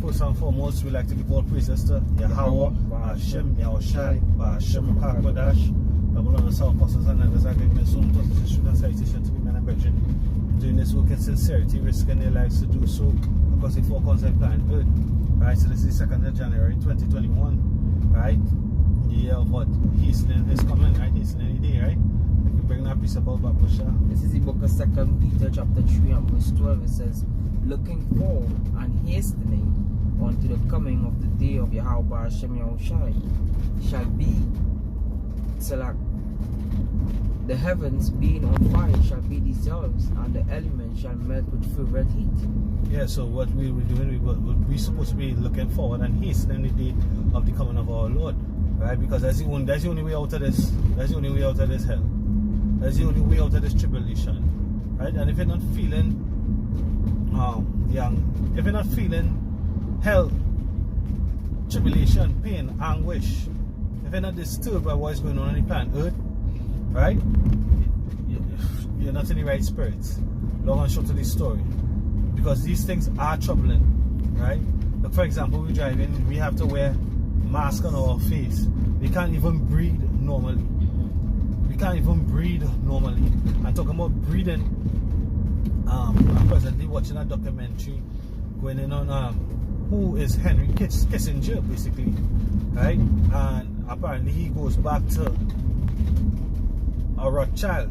first and foremost, we like to give all praises to Yahweh, Hashem, Yahushai, Hashem, Kakadash, the one of the South Apostles and others. I give me some to citation to be men and brethren doing this work in sincerity, risking their lives to do so because it forecomes like parenthood. Right, so this is 2nd of January 2021, right? The year of what? Hastening is coming, right? Hastening the day, right? You bring that piece about Bapusha. This is the book of 2nd Peter chapter 3 and verse 12. It says, looking forward and hastening unto the coming of the day of Yahweh Hashem Yahushai shall be select. The heavens being on fire shall be dissolved, and the elements shall melt with fervent heat. Yeah, so what we were doing, we're supposed to be looking forward and hastening the day of the coming of our Lord, right? Because that's the only way out of this. That's the only way out of this hell. That's the only way out of this tribulation, right? And if you're not feeling, if you're not feeling hell, tribulation, pain, anguish, if you're not disturbed by what's going on the planet Earth, right? You're not in the right spirits. Long and short of this story. Because these things are troubling, right? Like for example, we're driving, we have to wear masks on our face. We can't even breathe normally. We can't even breathe normally. I'm talking about breathing. I'm presently watching a documentary going in on who is Henry Kissinger, basically, right? And apparently he goes back to a Rothschild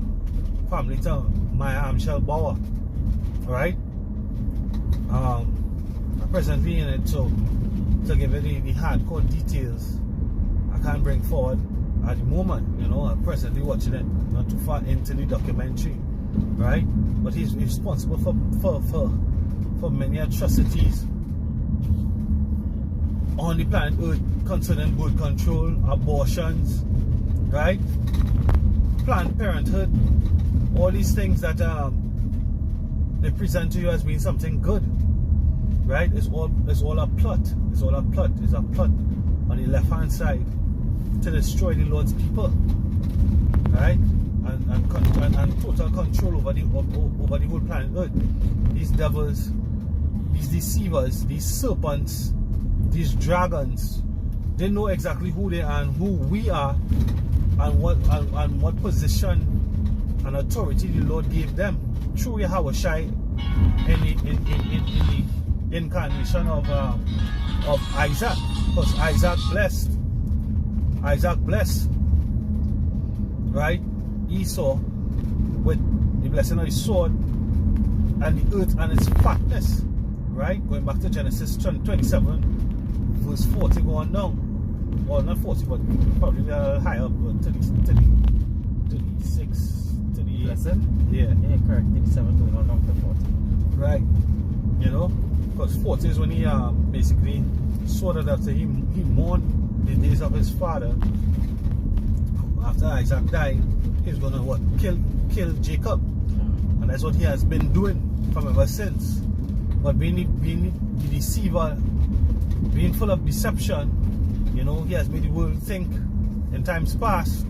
family to Maya Amschel Bauer, right? I'm presently in it, so to give it the hardcore details I can't bring forward at the moment. You know, I'm presently watching it, not too far into the documentary, right? But he's responsible for many atrocities on the planet Earth concerning birth control, abortions, right? Planned Parenthood, all these things that they present to you as being something good, right? It's all a plot. It's all a plot. It's a plot on the left hand side to destroy the Lord's people, right? And total control over the whole planet Earth. These devils, these deceivers, these serpents, these dragons, they know exactly who they are and who we are, and what position and authority the Lord gave them through Yahushai in the incarnation of Isaac. Because Isaac blessed, right, Esau with the blessing of the sword and the earth and its fatness, right? Going back to Genesis 27 verse 40 going down. Well, not 40, but probably higher, but 36, 38. Lesson? Yeah. Yeah, correct. 37 going on down to 40. Right. You know, because 40 is when he basically sorted after he mourned the days of his father. After Isaac died, he's gonna what? Kill Jacob. And that's what he has been doing from ever since. But being the deceiver, being full of deception, you know, he has made the world think in times past,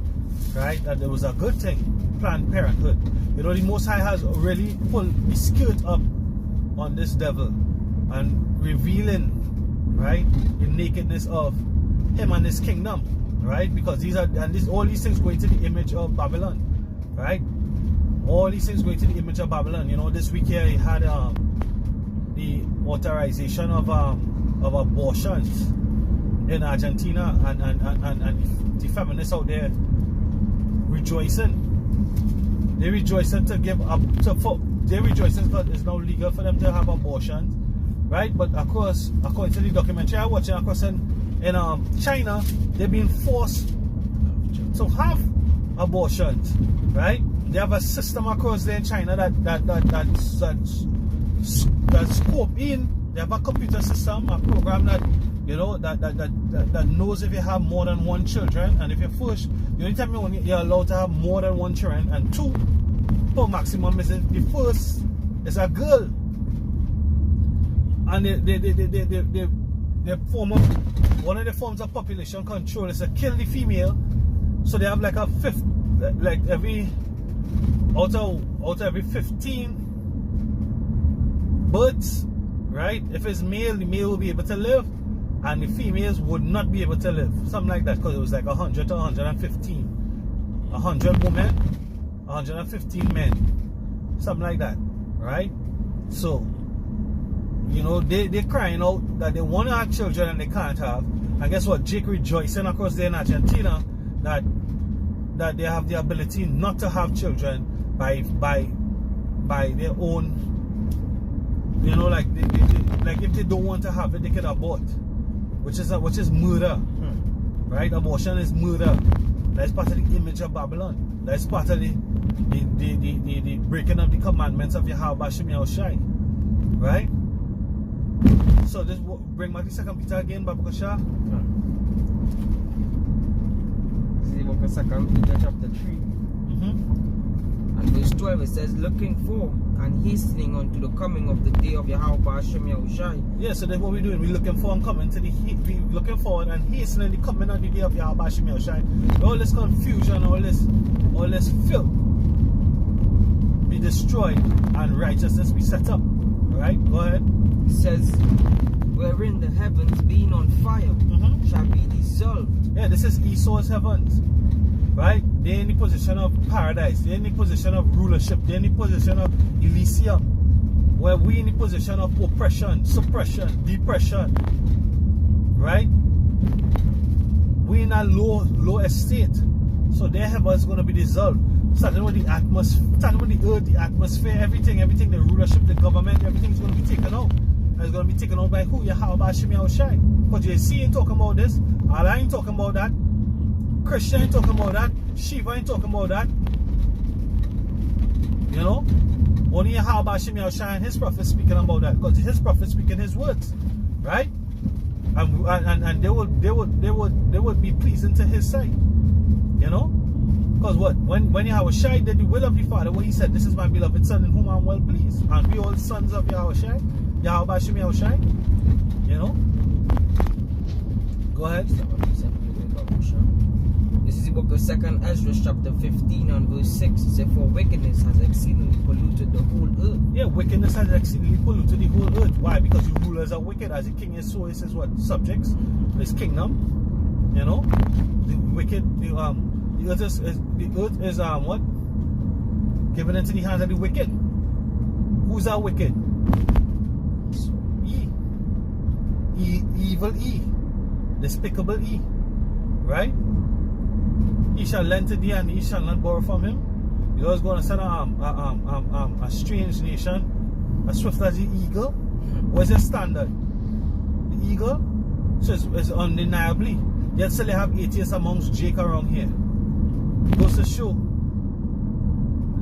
right, that there was a good thing, Planned Parenthood. You know, the Most High has really pulled the skirt up on this devil and revealing, right, the nakedness of him and his kingdom, right? Because all these things go into the image of Babylon, right? All these things go into the image of Babylon. You know, this week here he had the authorization of abortions in Argentina, and the feminists out there rejoicing. They rejoicing to give up they're rejoicing because it's now legal for them to have abortions, right? But of course, according to the documentary I watched, of course in China, they're being forced to have abortions, right? They have a system across there in China that scope in. They have a computer system, a program that, you know, that knows if you have more than one children, and if you're first, the only time you're allowed to have more than one children, and two per maximum is the first is a girl, and they form of one of the forms of population control is to kill the female, so they have like a fifth, like every out of every 15 births, right? If it's male, the male will be able to live, and the females would not be able to live. Something like that, because it was like 100 to 115. 100 women, 115 men. Something like that, right? So, you know, they're crying out that they want to have children and they can't have. And guess what? Jake rejoicing across there in Argentina that they have the ability not to have children by their own, you know, like like if they don't want to have it, they can abort, which is murder, right? Abortion is murder. That's part of the image of Babylon. That's part of the breaking of the commandments of Yahweh Shem Yahushai, right? So this bring back the 2 Peter again, Babu Kasha. This is the book of 2 Peter chapter 3. And verse 12 it says, looking for and hastening unto the coming of the day of Yahweh Shem Yahushai. Yeah, so that's what we're doing. We're looking for and coming to we're looking forward and hastening the coming of the day of Yahweh Shem Yahushai. All this confusion, all this filth be destroyed and righteousness be set up. Alright, go ahead. It says, wherein the heavens being on fire shall be dissolved. Yeah, this is Esau's heavens. Right? They're in the position of paradise. They're in the position of rulership. They're in the position of Elysium. Where we're in the position of oppression, suppression, depression. Right? We're in a low estate. So their heavens is going to be dissolved. Starting with the atmosphere, starting with the earth, the atmosphere, everything, the rulership, the government, everything's going to be taken out. And it's going to be taken out by who? Yahweh Shem Yahushai. Because you see, ain't talking about this. Allah ain't talking about that. Christian ain't talking about that. Shiva ain't talking about that. You know? Only Yahweh Shem Yahushai and his prophets speaking about that. Because his prophets speaking his words. Right? And they would be pleasing to his sight. You know? Because what? When Yahushai did the will of the Father, when he said, this is my beloved Son in whom I'm well pleased. And we all sons of Yahushai. Yahweh Shem Yahushai. You know? Go ahead. This is the book of 2 Ezra chapter 15 and verse 6. It says, for wickedness has exceedingly polluted the whole earth. Yeah, wickedness has exceedingly polluted the whole earth. Why? Because the rulers are wicked. As the king is, so is his what? Subjects. His kingdom. You know? The wicked, the earth is what? Given into the hands of the wicked. Who's our wicked? Evil E. Despicable E. Right? He shall lend to thee and he shall not borrow from him. You're always going to send a strange nation, as swift as the eagle. What's your standard? The eagle? So it's undeniably. Yet still they have atheists amongst Jake around here. It goes to show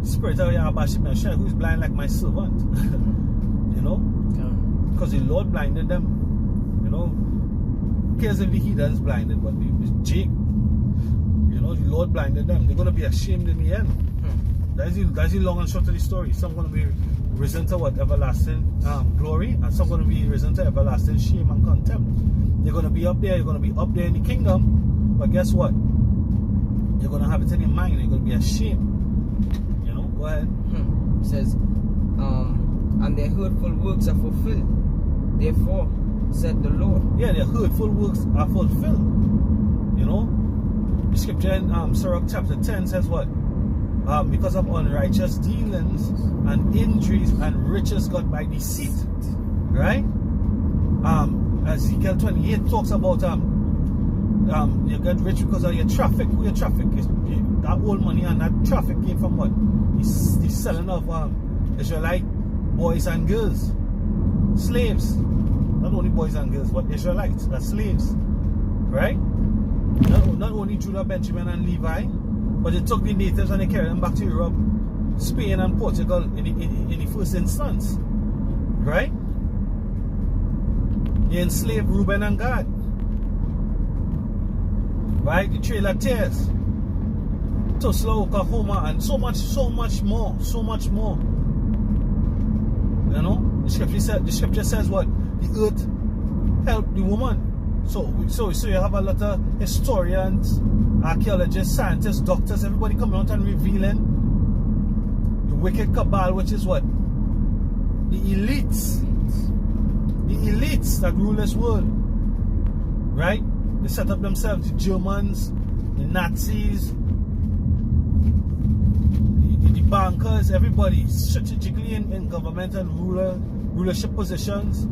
the spirit of Yahweh Shem Yahushai, who is blind like my servant. You know? Because the Lord blinded them. You know? Who cares if the heathens blinded, but Jake, you know, the Lord blinded them. They're going to be ashamed in the end. That's the long and short of the story. Some going to be risen to what? Everlasting glory, and some going to be risen to everlasting shame and contempt. They're going to be up there. You're going to be up there in the kingdom, but guess what? You're going to have it in your mind. You're going to be ashamed. You know? Go ahead. It says, and their hurtful works are fulfilled. Therefore, said the Lord. Yeah, their hurtful works are fulfilled. You know? The scripture in Sirach chapter 10 says what? Because of unrighteous dealings and injuries and riches got by deceit. Right? Ezekiel 28 talks about you get rich because of your traffic. Who your traffic is? That old money and that traffic came from what? The selling of Israelite boys and girls. Slaves. Not only boys and girls, but Israelites. That's slaves. Right? Not only Judah, Benjamin and Levi, but they took the natives and they carried them back to Europe, Spain and Portugal in the first instance. Right? They enslaved Reuben and Gad. Right? The Trail of Tears, Tulsa, Oklahoma, and so much more. You know? The scripture says what? The earth helped the woman. So you have a lot of historians, archaeologists, scientists, doctors, everybody coming out and revealing the wicked cabal, which is what? The elites. the elites that rule this world, right? They set up themselves, the Germans, the Nazis, the bankers, everybody strategically in government and rulership positions.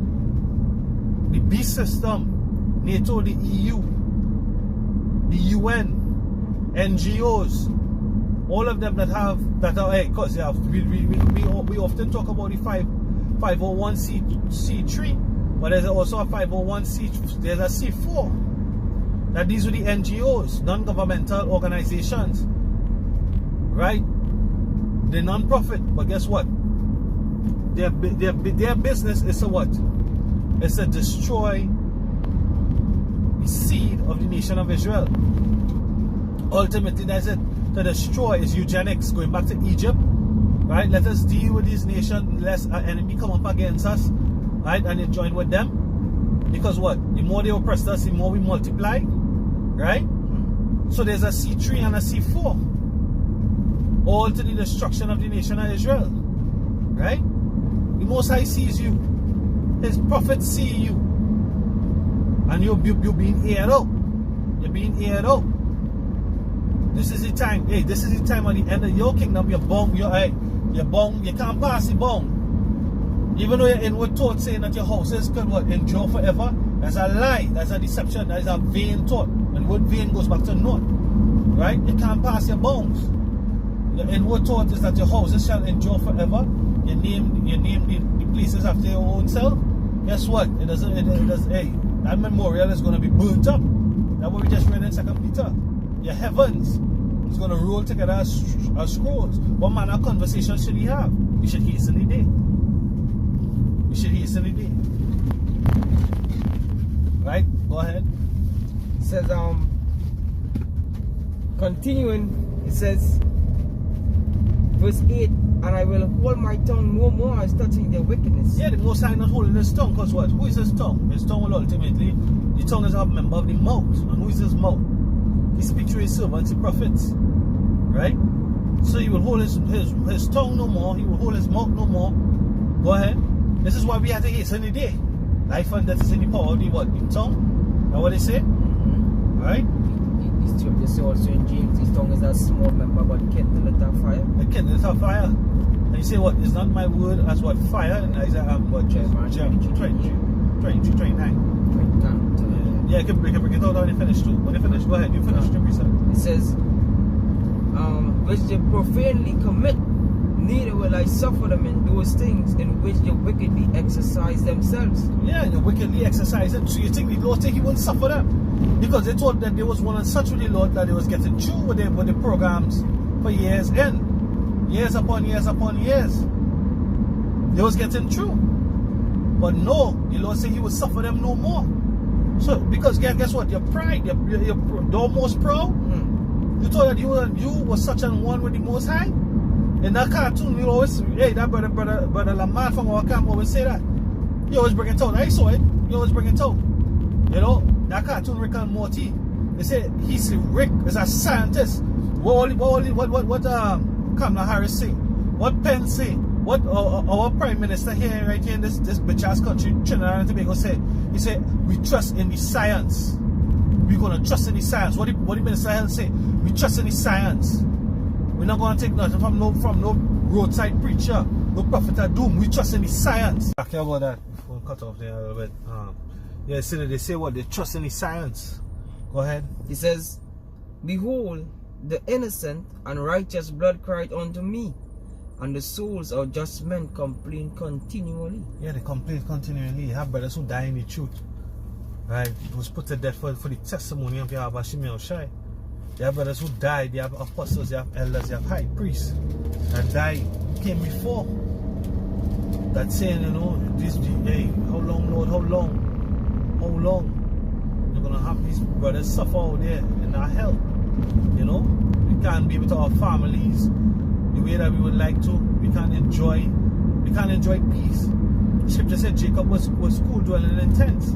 The beast system, NATO, the EU, the UN, NGOs, all of them that are, hey, because we often talk about the 501c3, but there's also a 501c, there's a C4. That these are the NGOs, non-governmental organizations, right? They're non-profit, but guess what? Their business is to what? It's to destroy the seed of the nation of Israel. Ultimately, that's it. To destroy is eugenics, going back to Egypt, right? Let us deal with this nation, lest our enemy come up against us, right? And then join with them. Because what? The more they oppress us, the more we multiply, right? So there's a C3 and a C4, all to the destruction of the nation of Israel, right? The Most High sees you, His prophets see you, and you're being aired out. You're being aired out. This is the time. Hey, this is the time at the end of your kingdom. You're bound. You're bound. You can't pass the bound. Even though your inward thought saying that your houses could what, endure forever, that's a lie. That's a deception. That is a vain thought. And word vain goes back to naught. Right? You can't pass your bounds. Your inward thought is that your houses shall endure forever. You name the places after your own self. Guess what? It doesn't. Hey, that memorial is going to be burnt up. That's what we just read in 2 Peter. Your heavens is going to roll together as scrolls. What manner of conversation should he have? We should hasten the day. We should hasten the day. Right? Go ahead. It says, continuing, it says, verse 8, and I will hold my tongue no more as touching their wickedness. Yeah, the Most High not holding his tongue, because what? Who is his tongue? His tongue will ultimately, the tongue is a member of the mouth. And who is his mouth? He speaks to his servants, the prophets. Right? So he will hold his tongue no more, he will hold his mouth no more. Go ahead. This is why we have to hasten the day. Life and death is in the power of the what? The tongue? That's what they say? Right? They say also in James, his tongue is a small member, but kindleth a fire. It kindleth a fire. And you say what? Is not my word as what? Fire? And Isaiah, what? Jeremiah 29. Yeah, you can break it out when you finish too. When you finish, go ahead. You finish the research. It says, which they profanely commit, neither will I suffer them in those things in which they wickedly exercise themselves. Yeah, they wickedly exercise them. So you think the Lord think He won't suffer them? Because they thought that there was one and such with the Lord that they was getting through with the programs for years and years upon years upon years. They was getting through. But no, the Lord said He would suffer them no more. So, because guess what? Your pride, you're the most proud. You thought that you were such an one with the Most High. In that cartoon, you always, hey, that brother Lamar from our camp always say that. You always bring it out. I saw it. You always bring it out. You know, that cartoon Rick and Morty. They say Rick is a scientist. What Kamala Harris say? What Penn say? What our Prime Minister here, right here in this bitch ass country, Trinidad and Tobago say? He said, we trust in the science. We're gonna trust in the science. What the Minister of Health say? We trust in the science. We're not gonna take nothing from no roadside preacher, no prophet of doom. We trust in the science. Okay, about that. We'll cut off there a little bit. Yeah, so they say what? They trust in the science. Go ahead. He says, behold, the innocent and righteous blood cried unto me, and the souls of just men complain continually. Yeah, they complain continually. You have brothers who die in the truth. Right? It was put to death for the testimony of Yahweh Shimei Shai. You have brothers who died. You have apostles, you have elders, you have high priests that died, came before. That saying, you know, hey, how long, Lord, how long? How long? You're going to have these brothers suffer out there in our hell. You know? We can't be with our families the way that we would like to. We can't enjoy peace. Scripture said Jacob was cool dwelling in tents.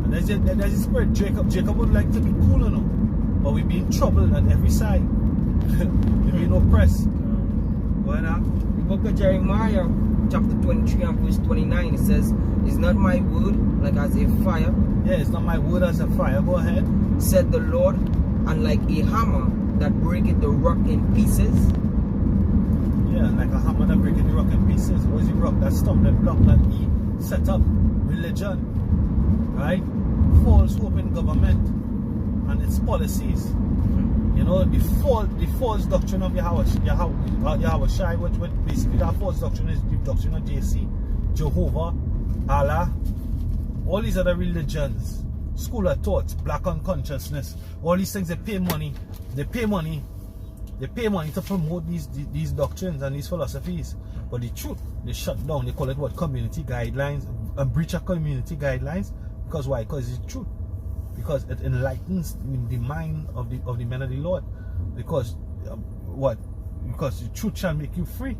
And there's the spirit. Jacob would like to be cool, you know. But we being troubled on every side. We being oppressed. Go ahead now. The book of Jeremiah, chapter 23 and verse 29, it says, Is not my word like as a fire? Yeah, it's not my word as a fire. Go ahead. Said the Lord, and like a hammer that breaketh the rock in pieces. Yeah, like a hammer that breaketh the rock in pieces. What is the rock? That stumbling block that he set up. Religion. Right? False hope in government and its policies. You know, the false doctrine of Yahweh Shai, which basically that false doctrine is the doctrine of JC, Jehovah, Allah, all these other religions, school of thought, black unconsciousness, all these things. They pay money to promote these doctrines and these philosophies. But the truth, they shut down. They call it what? Community guidelines, a breach of community guidelines. Because why? Because it's truth. Because it enlightens the mind of the men of the Lord. Because what? Because the truth shall make you free.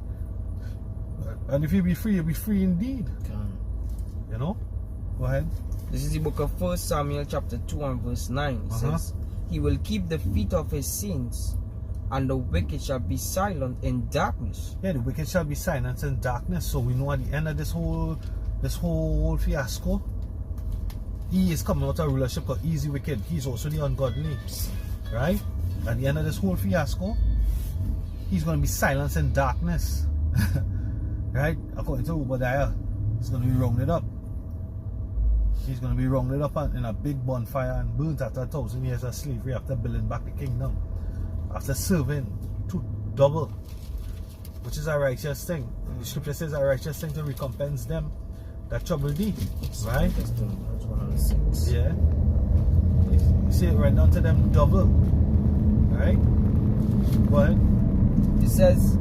And if you be free, you'll be free indeed. You know? Go ahead. This is the book of 1 Samuel chapter 2 and verse 9. It says, He will keep the feet of his saints, and the wicked shall be silent in darkness. Yeah, the wicked shall be silent in darkness. So we know at the end of this whole fiasco, he is coming out of rulership because he's the wicked. He's also the ungodly. Right? At the end of this whole fiasco, he's going to be silenced in darkness. Right? According to Obadiah, he's going to be rounded up. He's going to be rounded up in a big bonfire and burnt after 1,000 years of slavery, after building back the kingdom, after serving double, which is a righteous thing. The scripture says a righteous thing to recompense them that trouble thee. Right? Yeah. You see it right down to them double. Right? Go ahead. It says,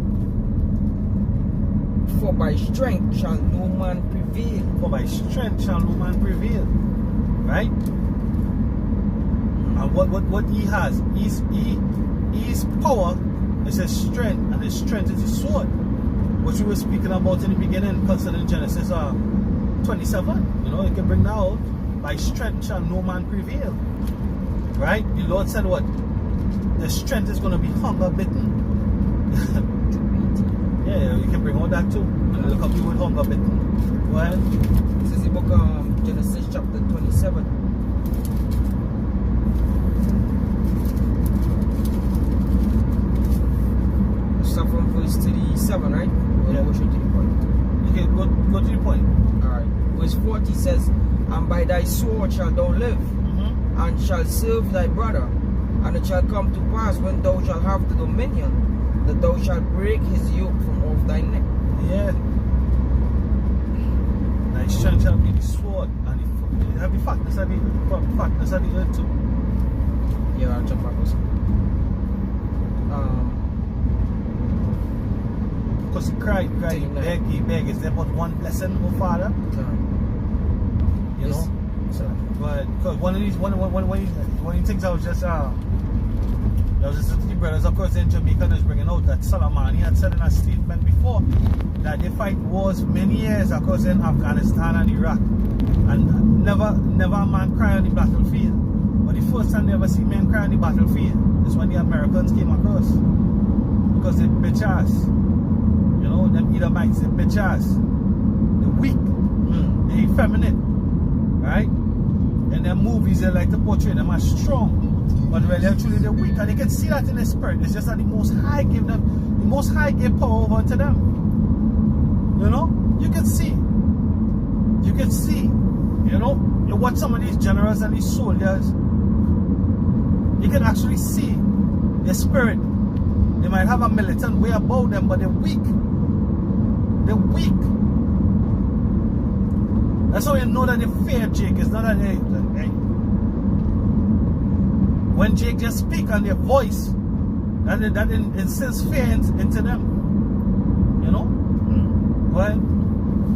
For by strength shall no man prevail. For by strength shall no man prevail. Right? And what he has, his power is his strength, and his strength is his sword. What you were speaking about in the beginning, concerning Genesis 27. You know, you can bring that out. By strength shall no man prevail. Right? The Lord said what? The strength is going to be hunger bitten. Yeah, you can bring all that too. Look up the word hunger bitten. Go ahead. This is the book of Genesis chapter 27. Start from verse 37, right? Yeah. Go straight to the point. Okay, go to the point. Alright. Verse 40 says, And by thy sword shalt thou live, and shalt serve thy brother. And it shall come to pass, when thou shalt have the dominion, that thou shalt break his yoke from off thy neck. Yeah. Thy strength shall be the sword, and it have the fatness of the earth too. Yeah, I'll jump back also. Because he cried, he begged. Is there but one blessing, oh Father? You know? So, but because one of the things I was just the brothers, of course, in Jamaica is bringing out that Solomon, he had said in a statement before that they fight wars many years, of course, in Afghanistan and Iraq, and never a man cry on the battlefield. But the first time they ever see men cry on the battlefield is when the Americans came across, because they bitch ass, you know, them Edomites, they bitch ass, they're weak, they're effeminate, right? In their movies, they like to portray them as strong. But really, actually, they're weak, and they can see that in the spirit. It's just that the Most High gave power over to them. You know, you can see. You know, you watch some of these generals and these soldiers. You can actually see their spirit. They might have a militant way about them, but they're weak. They're weak. That's how you know that they fear Jake. It's not that they. When Jake just speak on their voice, that instills fear into them. You know? Go ahead.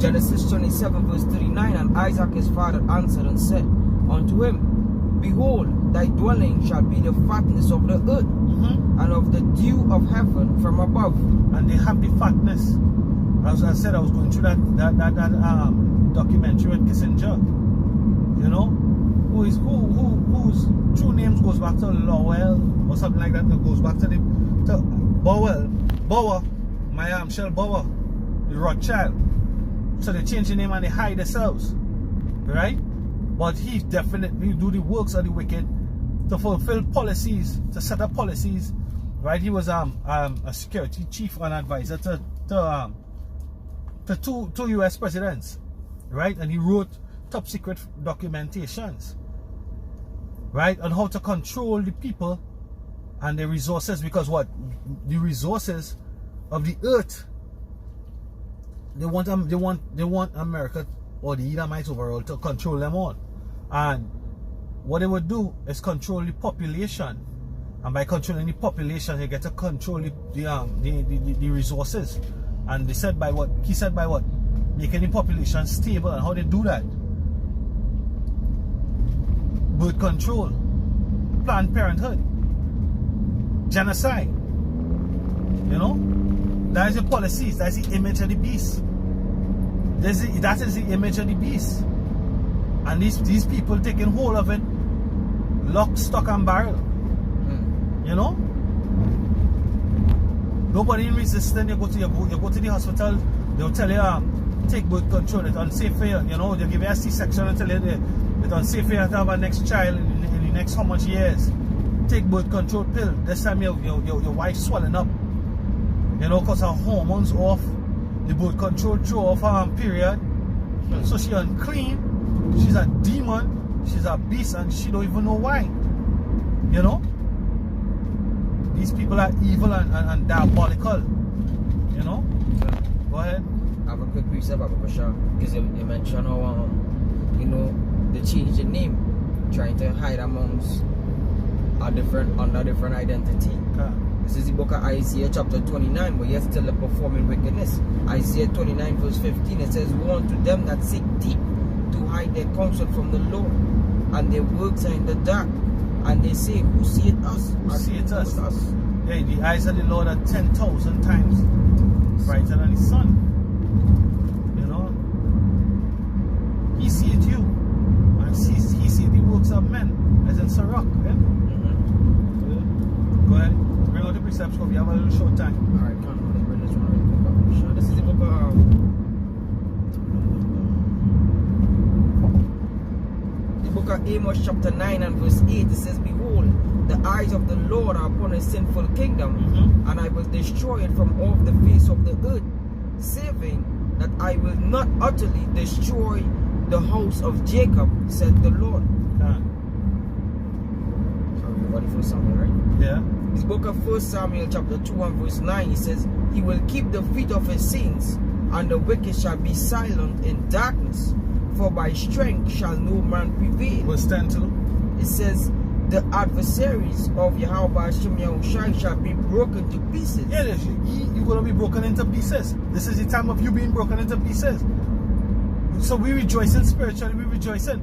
Genesis 27 verse 39, And Isaac his father answered and said unto him, Behold, thy dwelling shall be the fatness of the earth, and of the dew of heaven from above. And they have the fatness. As I said, I was going through that documentary with Kissinger. You know? Whose true names goes back to Lowell or something like that. It goes back to Bauer, Shell Bauer, the Rothschild. So they change the name and they hide themselves. Right? But he definitely do the works of the wicked to fulfill policies, to set up policies. Right? He was a security chief and advisor to two US presidents. Right? And he wrote top secret documentations. Right? On how to control the people and the resources, because what? The resources of the earth. They want America or the Edomites overall to control them all. And what they would do is control the population. And by controlling the population, they get to control the resources. And they said by what? He said by what? Making the population stable. And how they do that? Birth control, Planned Parenthood, genocide. You know? That is the policies. That is the image of the beast. That is the image of the beast. And these people taking hold of it, lock, stock, and barrel. You know? Nobody in resistance. You go to the hospital, they'll tell you, take birth control, it's unsafe for you. You know, they'll give you a C-section and tell you it's unsafe for you to have a next child in the next how much years. Take birth control pill. This time your wife's swelling up. You know, because her hormones off, the birth control throw off her period. So she unclean, she's a demon, she's a beast, and she don't even know why. You know? These people are evil and diabolical. You know? Go ahead. I have a quick precept, because you mentioned how, you know, they changed the name, trying to hide amongst under different identity. This is the book of Isaiah chapter 29, where he has still performing wickedness. Isaiah 29 verse 15, it says, "Woe unto them that seek deep to hide their counsel from the Lord, and their works are in the dark. And they say, Who seeth us? Who seeth us? Yeah, the eyes of the Lord are 10,000 times brighter than the sun. You know? He seeth you. And he seeth the works of men, as in Sirach. Yeah? Go ahead. Bring out the precepts, because we have a little short time. Alright, come on, let's bring this one really quick. This is the book of Amos chapter 9 and verse 8. It says, "Behold, the eyes of the Lord are upon a sinful kingdom, and I will destroy it from off the face of the earth, saving that I will not utterly destroy the house of Jacob, said the Lord." Sorry, for something, right? Yeah. This book of 1 Samuel chapter 2 and verse 9, he says, "He will keep the feet of his saints, and the wicked shall be silent in darkness, for by strength shall no man prevail." Verse 10 too. It says, "The adversaries of Yahweh shall be broken to pieces." Yeah, you're going to be broken into pieces. This is the time of you being broken into pieces. So we rejoicing spiritually, we rejoicing.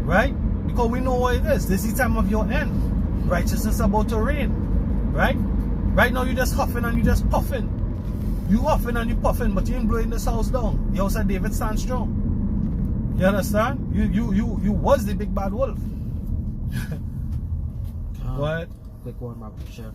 Right? Because we know what it is. This is the time of your end. Righteousness about to reign. Right? Right now you're just huffing and you're just puffing. You huffing and you puffing, but you ain't blowing this house down. The house of David stands strong. You understand? You was the big bad wolf. What? Quick one, my sure.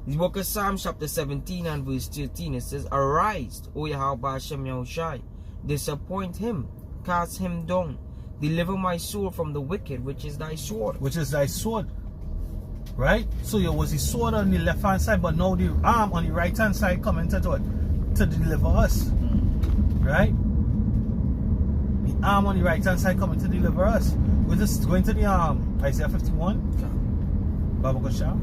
This book of Psalms chapter 17 and verse 13, it says, "Arise, O Yahweh Hashem Yahushai, disappoint him, cast him down, deliver my soul from the wicked, which is thy sword." Which is thy sword. Right? So there was the sword on the left hand side, but now the arm on the right hand side coming to deliver us. Right? The arm on the right hand side coming to deliver us. We're just going to the Isaiah 51. Baba Gosha.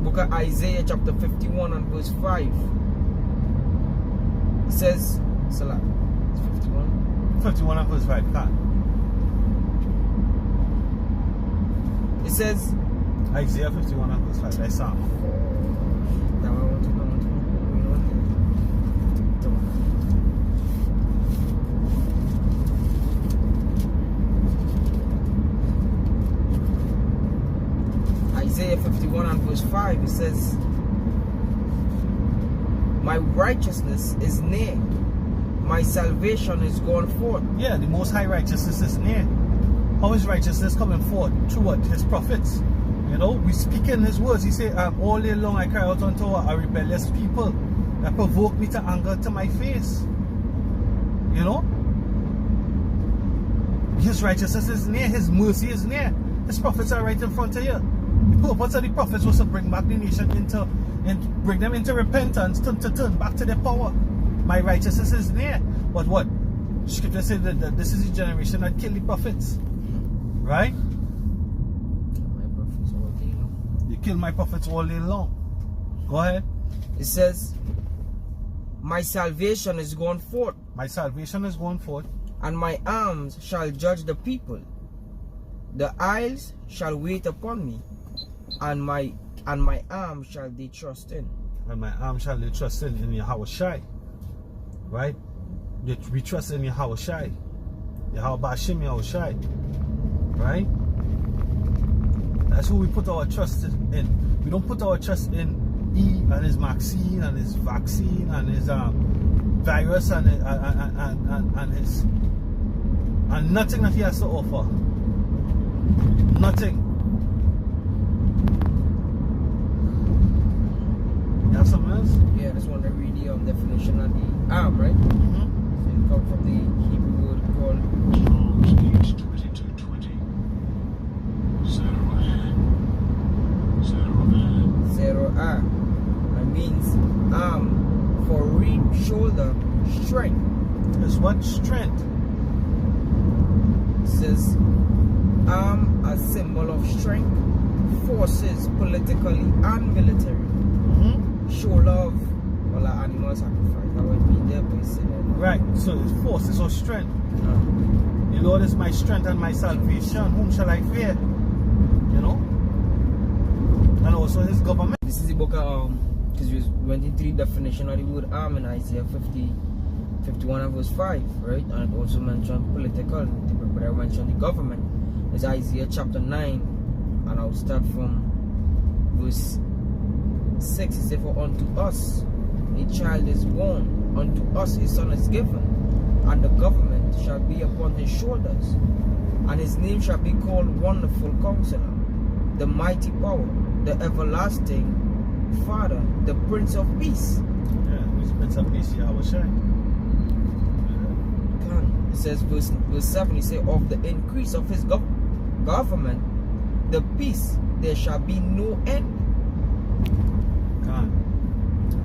Book of Isaiah chapter 51 and verse 5. It says, Salah, it's 51. 51 and verse 5. It says, Isaiah 51 and verse 5. That's Psalm. Now I want to go on Isaiah 51 and verse 5, it says, "My righteousness is near, my salvation is gone forth." Yeah, the most high righteousness is near. how is righteousness coming forth? Through what? His prophets. You know, we speak in his words. He said, all day long I cry out unto a rebellious people that provoke me to anger to my face. You know? His righteousness is near, his mercy is near. His prophets are right in front of you. The purpose of the prophets was to bring back the nation and bring them into repentance, to turn back to their power. My righteousness is near. But what? Scripture said that this is the generation that killed the prophets. Right? My prophets all day long. You kill my prophets all day long. Go ahead. It says, my salvation is going forth. My salvation is going forth. And my arms shall judge the people. The isles shall wait upon me, and my arm shall they trust in. And my arm shall they trust in Yahweh Shai. Right? We trust in Yahweh Shai. Yahweh Bashim Yahweh Shai. Right? That's who we put our trust in. We don't put our trust in E and his vaccine and his vaccine and his virus and his and nothing that he has to offer. Nothing. You have something else? Yeah, I just want to read the definition of the arm, right? So it comes from the Hebrew word called Zerah. It means arm, for reap, shoulder, strength. It's what? Strength. It says arm as symbol of strength, forces politically and military. Shoulder of animal sacrifice. That would be there, but it's right. So it's forces of strength. The Lord is my strength and my salvation. Whom shall I fear? You know? And also his government. This is the book of because we went into the definition of the word arm in Isaiah 51 and verse 5, right? And it also mentioned political, but I mentioned the government. It's Isaiah chapter 9, and I'll start from verse 6. It says, for unto us a child is born, unto us a son is given, and the government shall be upon his shoulders, and his name shall be called Wonderful Counselor, the Mighty Power, the Everlasting Father, the Prince of Peace. Yeah, who's Prince of Peace? Yahweh Shai. It says verse 7, he says, of the increase of his government, the peace, there shall be no end.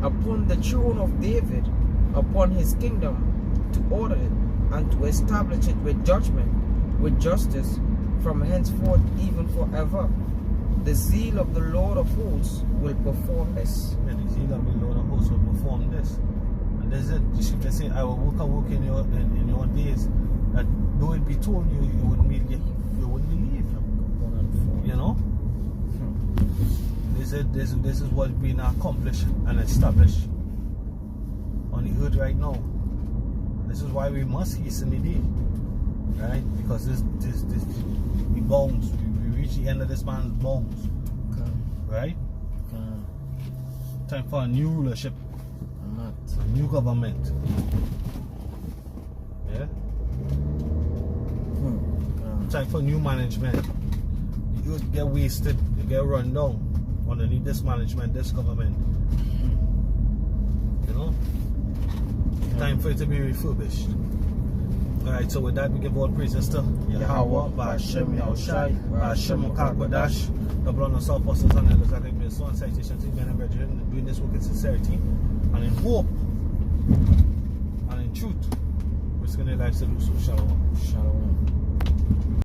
Upon the throne of David, upon his kingdom, to order it and to establish it with judgment, with justice, from henceforth even forever. The zeal of the Lord of hosts will perform this. Yeah, the zeal of the Lord of hosts will perform this. And there's it. The scripture says, I will work in your days, that though it be told you, you wouldn't believe. You know? This is what's being accomplished and established on the earth right now. This is why we must hasten the day, right? Because this we bounds. We reach the end of this man's bounds, right? Time for a new rulership, a new government. Yeah. Time for new management. The earth get wasted, you get run down underneath this management, this government. You know? Time for it to be refurbished. Alright, so with that we give all praises to Yahweh, Ba'ashem, Yahushai, Ba'ashem, Kakbadash, the blood of Saul apostles and elders that have been so on citation to men and brethren, doing this work in sincerity and in hope and in truth, risking their lives to do so. Shalom. Shalom.